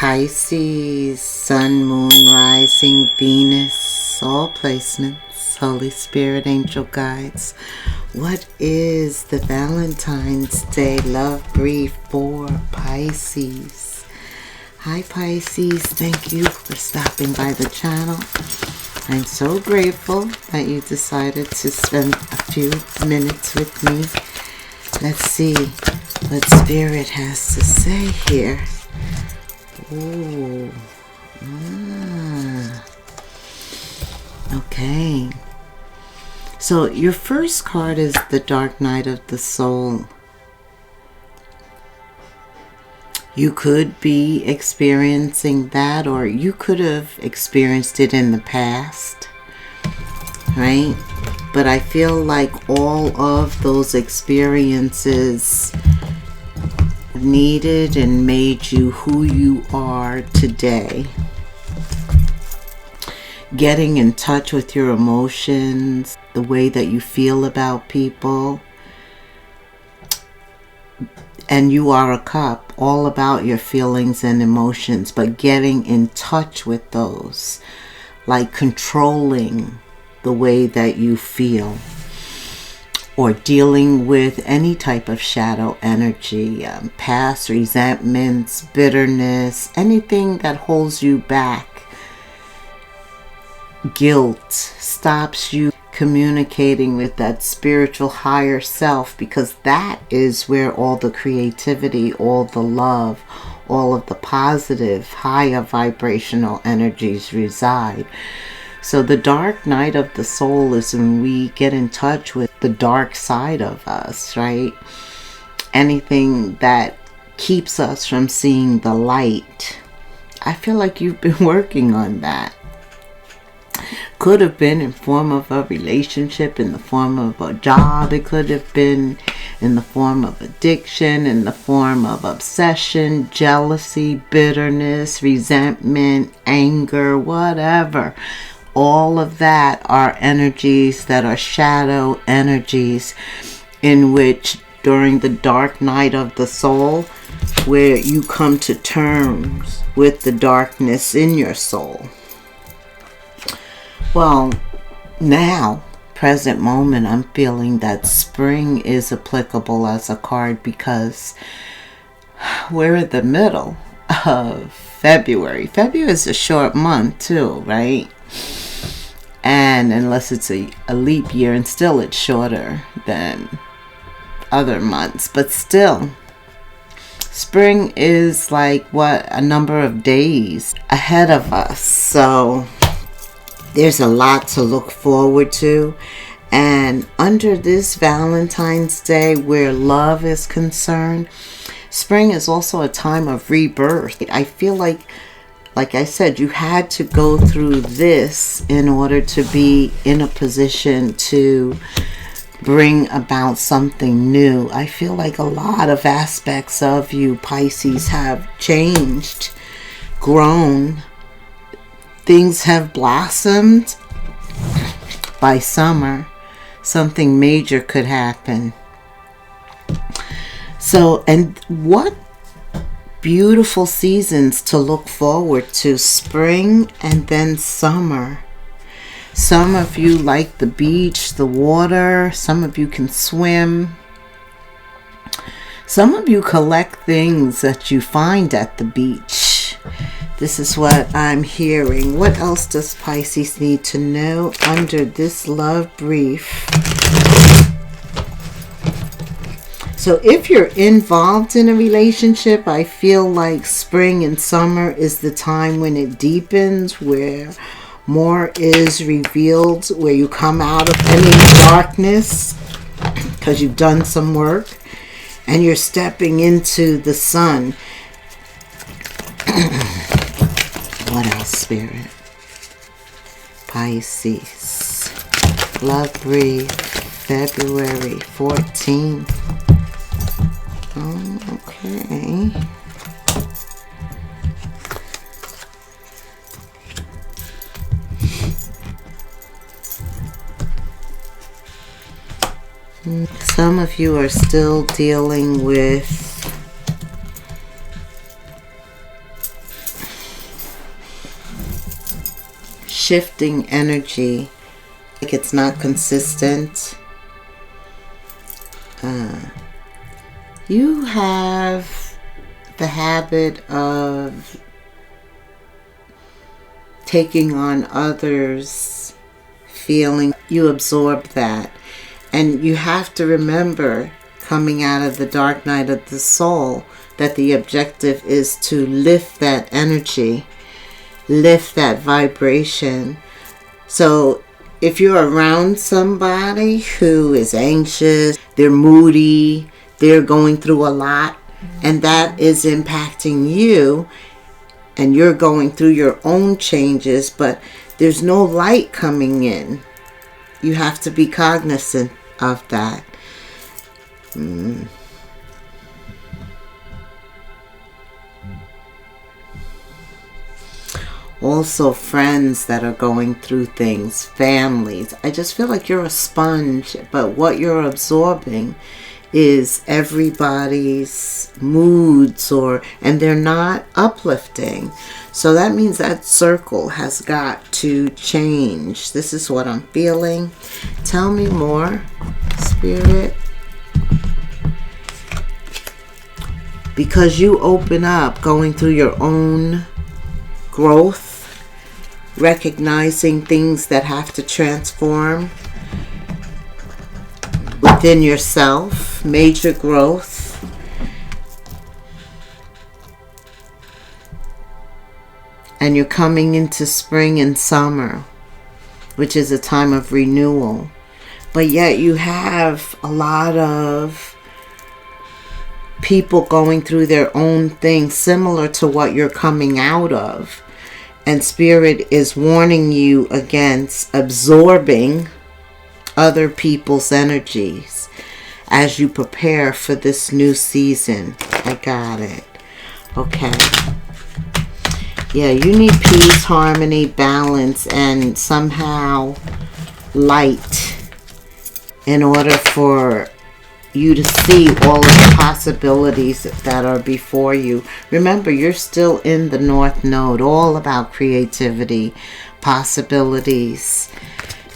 Pisces, Sun, Moon, Rising, Venus, all placements, Holy Spirit, angel guides. What is the Valentine's Day love brief for Pisces? Hi Pisces, thank you for stopping by the channel. I'm so grateful that you decided to spend a few minutes with me. Let's see what Spirit has to say here. Ooh. Okay. So your first card is the Dark Night of the Soul. You could be experiencing that, or you could have experienced it in the past, right? But I feel like all of those experiences needed and made you who you are today. Getting in touch with your emotions, the way that you feel about people. And you are a cup, all about your feelings and emotions, but getting in touch with those, like controlling the way that you feel, or dealing with any type of shadow energy, past resentments, bitterness, anything that holds you back. Guilt stops you communicating with that spiritual higher self, because that is where all the creativity, all the love, all of the positive, higher vibrational energies reside. So the dark night of the soul is when we get in touch with the dark side of us, right? Anything that keeps us from seeing the light. I feel like you've been working on that. Could have been in form of a relationship, in the form of a job. It could have been in the form of addiction, in the form of obsession, jealousy, bitterness, resentment, anger, whatever. All of that are energies that are shadow energies, in which during the dark night of the soul, where you come to terms with the darkness in your soul. Well, now, present moment, I'm feeling that spring is applicable as a card, because we're in the middle of February. February is a short month too, right? And unless it's a leap year, and still it's shorter than other months, but still, spring is like a number of days ahead of us. So there's a lot to look forward to. And under this Valentine's Day, where love is concerned, spring is also a time of rebirth. I feel like I said, you had to go through this in order to be in a position to bring about something new. I feel like a lot of aspects of you, Pisces, have changed, grown. Things have blossomed. By summer, something major could happen. So, and what beautiful seasons to look forward to. Spring and then summer. Some of you like the beach, the water. Some of you can swim. Some of you collect things that you find at the beach. This is what I'm hearing. What else does Pisces need to know under this love brief? So if you're involved in a relationship, I feel like spring and summer is the time when it deepens, where more is revealed, where you come out of any darkness because you've done some work and you're stepping into the sun. What else, Spirit? Pisces. Love brief, February 14th. Oh, okay. Some of you are still dealing with shifting energy. Like it's not consistent. You have the habit of taking on others' feeling. You absorb that. And you have to remember, coming out of the dark night of the soul, that the objective is to lift that energy, lift that vibration. So if you're around somebody who is anxious, they're moody, they're going through a lot, and that is impacting you, and you're going through your own changes, but there's no light coming in, you have to be cognizant of that. Also, friends that are going through things, families. I just feel like you're a sponge, but what you're absorbing is everybody's moods, and they're not uplifting. So that means that circle has got to change. This is what I'm feeling. Tell me more, Spirit. Because you open up, going through your own growth, recognizing things that have to transform within yourself, major growth. And you're coming into spring and summer, which is a time of renewal. But yet you have a lot of people going through their own things similar to what you're coming out of. And Spirit is warning you against absorbing other people's energies as you prepare for this new season. I got it. Okay. Yeah, you need peace, harmony, balance, and somehow light in order for you to see all of the possibilities that are before you. Remember, you're still in the North Node, all about creativity, possibilities,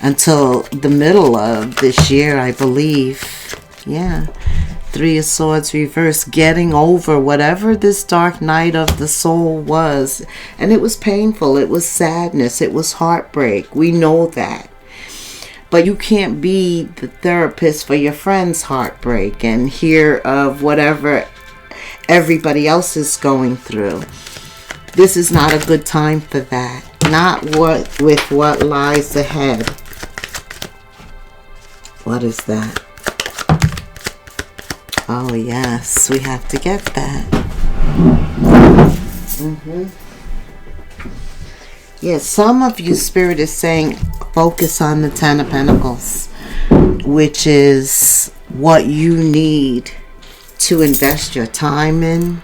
until the middle of this year, I believe. Yeah. Three of Swords reverse, getting over whatever this dark night of the soul was. And it was painful. It was sadness. It was heartbreak. We know that. But you can't be the therapist for your friend's heartbreak and hear of whatever everybody else is going through. This is not a good time for that. Not with what lies ahead. What is that? Oh, yes. We have to get that. Yes, some of you, Spirit is saying, focus on the Ten of Pentacles, which is what you need to invest your time in,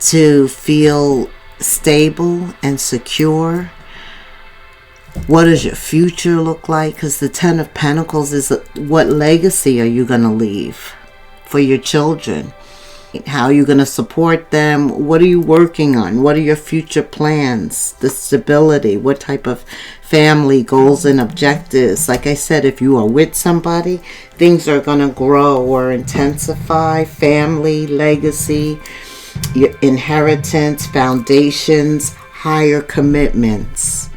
to feel stable and secure. What does your future look like? Because the Ten of Pentacles is what legacy are you going to leave for your children? How are you going to support them? What are you working on? What are your future plans? The stability. What type of family goals and objectives? Like I said, if you are with somebody, things are going to grow or intensify. Family, legacy, your inheritance, foundations, higher commitments.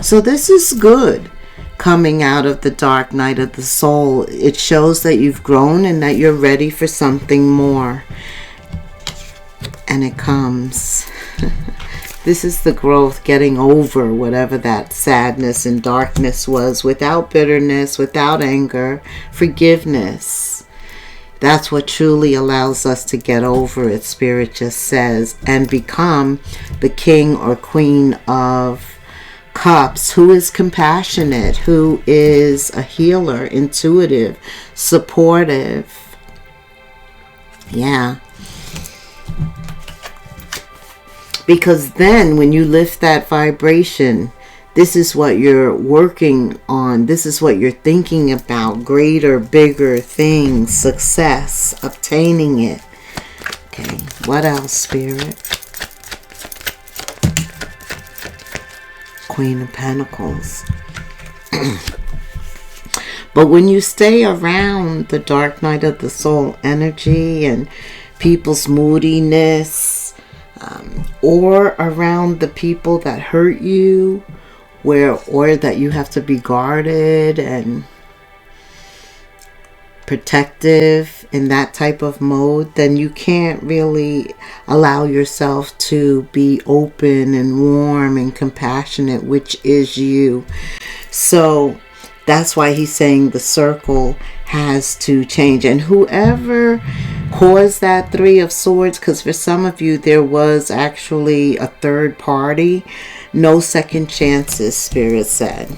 So this is good. Coming out of the dark night of the soul, it shows that you've grown and that you're ready for something more. And it comes. This is the growth, getting over whatever that sadness and darkness was, without bitterness, without anger, forgiveness. That's what truly allows us to get over it, Spirit just says, and become the king or queen of Cups, who is compassionate, who is a healer, intuitive, supportive. Yeah. Because then when you lift that vibration, this is what you're working on. This is what you're thinking about. Greater, bigger things, success, obtaining it. Okay, what else, Spirit? Queen of Pentacles. But when you stay around the dark night of the soul energy and people's moodiness, or around the people that hurt you, or that you have to be guarded and protective in that type of mode, then you can't really allow yourself to be open and warm and compassionate, which is you. So that's why he's saying the circle has to change. And whoever caused that Three of Swords, because for some of you there was actually a third party, no second chances, Spirit said.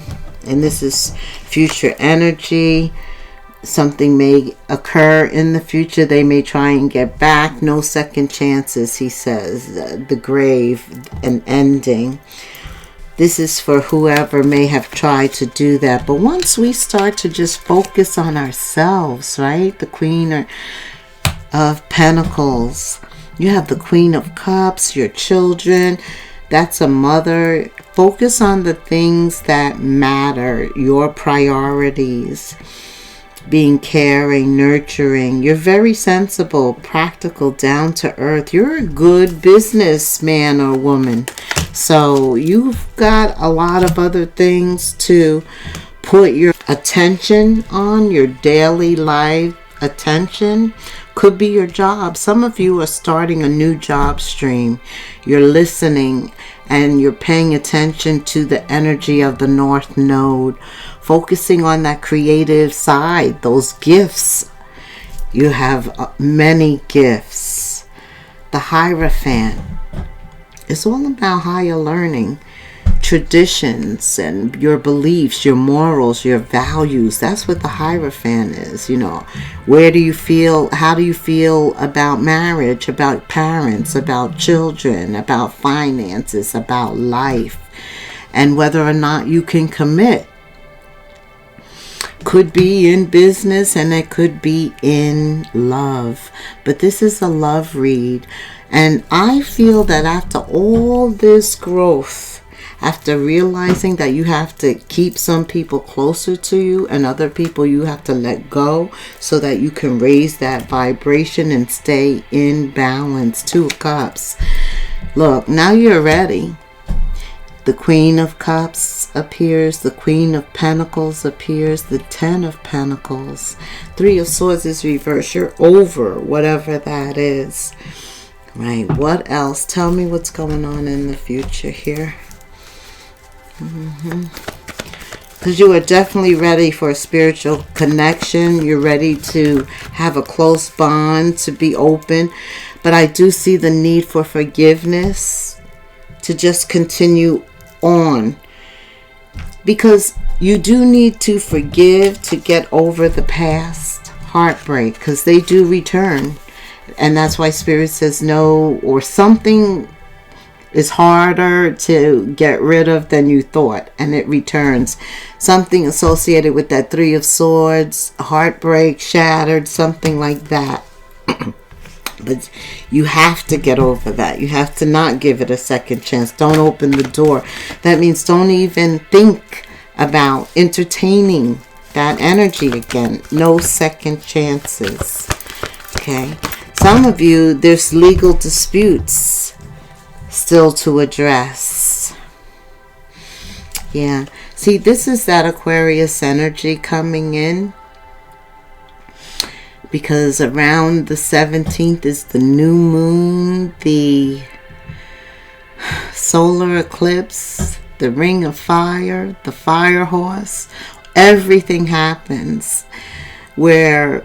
And this is future energy. Something may occur in the future. They may try and get back. No second chances, he says. The grave, an ending. This is for whoever may have tried to do that. But once we start to just focus on ourselves, right? The Queen of Pentacles. You have the Queen of Cups, your children. That's a mother. Focus on the things that matter, your priorities. Being caring, nurturing. You're very sensible, practical, down to earth. You're a good businessman or woman. So you've got a lot of other things to put your attention on, your daily life attention. Could be your job. Some of you are starting a new job stream. You're listening and you're paying attention to the energy of the North Node. Focusing on that creative side, those gifts. You have many gifts. The Hierophant is all about higher learning, traditions, and your beliefs, your morals, your values. That's what the Hierophant is. You know, where do you feel, how do you feel about marriage, about parents, about children, about finances, about life, and whether or not you can commit. Could be in business and it could be in love. But this is a love read. And I feel that after all this growth, after realizing that you have to keep some people closer to you and other people you have to let go so that you can raise that vibration and stay in balance. Two of Cups. Look, now you're ready. The Queen of Cups appears. The Queen of Pentacles appears. The Ten of Pentacles. Three of Swords is reversed. You're over whatever that is. Right. What else? Tell me what's going on in the future here. Because you are definitely ready for a spiritual connection. You're ready to have a close bond, to be open. But I do see the need for forgiveness, to just continue on, because you do need to forgive to get over the past heartbreak, because they do return. And that's why Spirit says no, or something is harder to get rid of than you thought, and it returns. Something associated with that Three of Swords, heartbreak, shattered, something like that. But you have to get over that. You have to not give it a second chance. Don't open the door. That means don't even think about entertaining that energy again. No second chances. Okay. Some of you, there's legal disputes still to address. Yeah. See, this is that Aquarius energy coming in. Because around the 17th is the new moon, the solar eclipse, the ring of fire, the fire horse. Everything happens where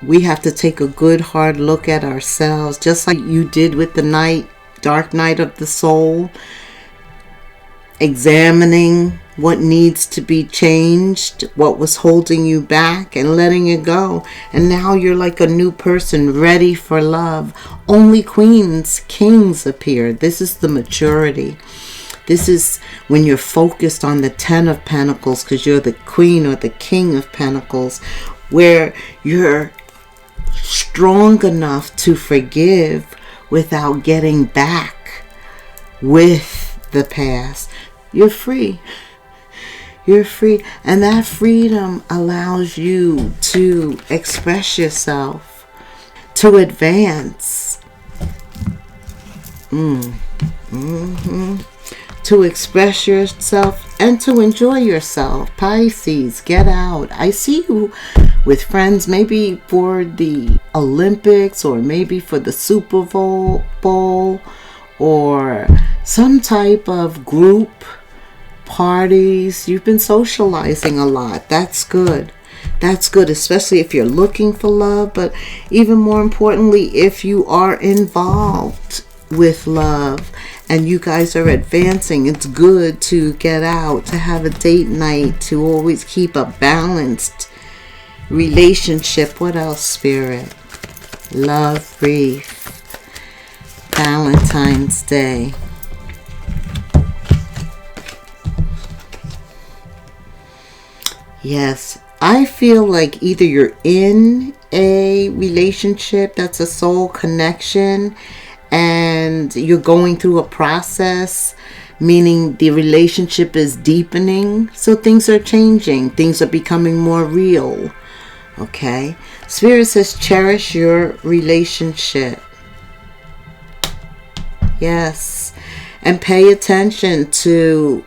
we have to take a good hard look at ourselves, just like you did with the dark night of the soul. Examining what needs to be changed, what was holding you back, and letting it go. And now you're like a new person, ready for love. Only queens, kings appear. This is the maturity. This is when you're focused on the Ten of Pentacles, because you're the queen or the king of Pentacles, where you're strong enough to forgive without getting back with the past. You're free. You're free. And that freedom allows you to express yourself, to advance. To express yourself and to enjoy yourself. Pisces, get out. I see you with friends, maybe for the Olympics or maybe for the Super Bowl or some type of group parties. You've been socializing a lot. That's good. That's good, especially if you're looking for love, but even more importantly, if you are involved with love and you guys are advancing. It's good to get out, to have a date night, to always keep a balanced relationship. What else, Spirit? Love, breathe. Valentine's Day. Yes, I feel like either you're in a relationship that's a soul connection and you're going through a process, meaning the relationship is deepening. So things are changing. Things are becoming more real. Okay? Spirit says cherish your relationship. Yes. And pay attention to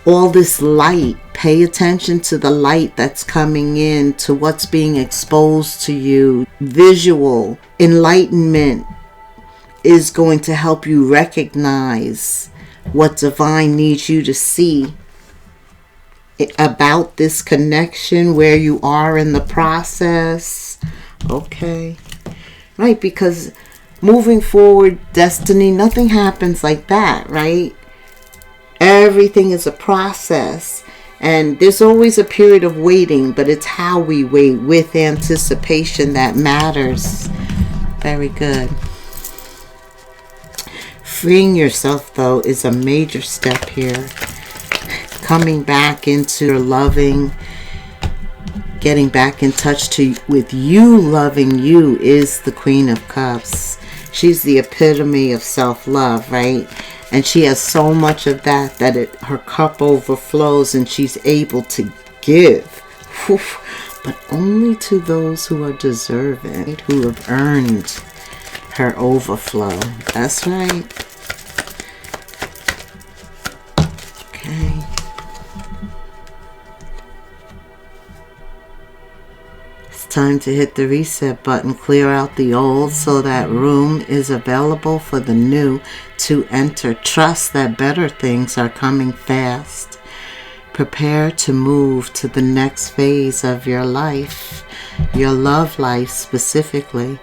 all this light. Pay attention to the light that's coming in, to what's being exposed to you. Visual enlightenment is going to help you recognize what divine needs you to see about this connection, where you are in the process. Okay. Right, because moving forward, destiny, nothing happens like that, right? Everything is a process. And there's always a period of waiting, but it's how we wait with anticipation that matters. Very good. Freeing yourself, though, is a major step here. Coming back into your loving, getting back in touch with you loving you is the Queen of Cups. She's the epitome of self-love, right? And she has so much of that her cup overflows and she's able to give. But only to those who are deserving, who have earned her overflow. That's right. Okay. It's time to hit the reset button, clear out the old so that room is available for the new to enter. Trust that better things are coming fast. Prepare to move to the next phase of your life, your love life specifically.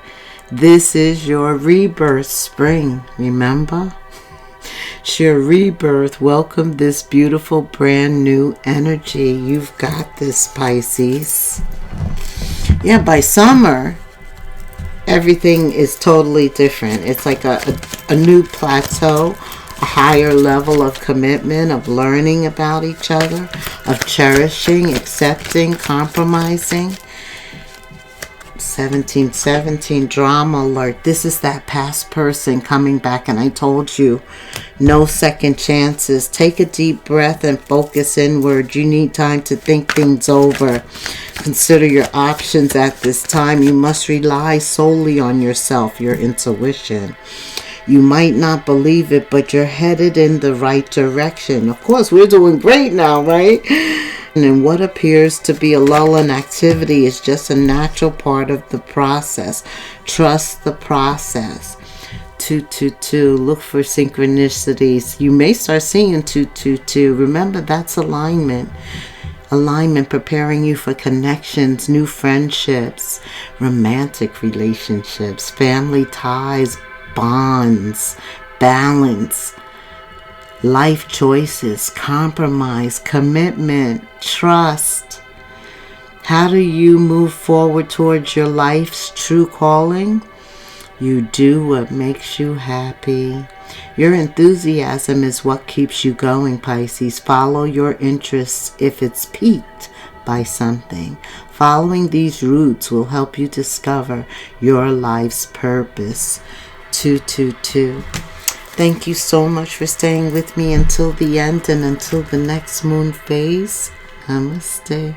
This is your rebirth spring, remember? It's your rebirth. Welcome this beautiful brand new energy. You've got this, Pisces. Yeah, by summer, everything is totally different. It's like a new plateau, a higher level of commitment, of learning about each other, of cherishing, accepting, compromising. 1717, drama alert. This is that past person coming back, and I told you, no second chances. Take a deep breath and focus inward. You need time to think things over. Consider your options at this time. You must rely solely on yourself, your intuition. You might not believe it, but you're headed in the right direction. Of course, we're doing great now, right? And what appears to be a lull in activity is just a natural part of the process. Trust the process. 222. Look for synchronicities. You may start seeing 222. Remember, that's alignment. Alignment preparing you for connections, new friendships, romantic relationships, family ties, bonds, balance, life choices, compromise, commitment, trust. How do you move forward towards your life's true calling? You do what makes you happy. Your enthusiasm is what keeps you going, Pisces. Follow your interests if it's piqued by something. Following these routes will help you discover your life's purpose. 222. Thank you so much for staying with me until the end and until the next moon phase. Namaste.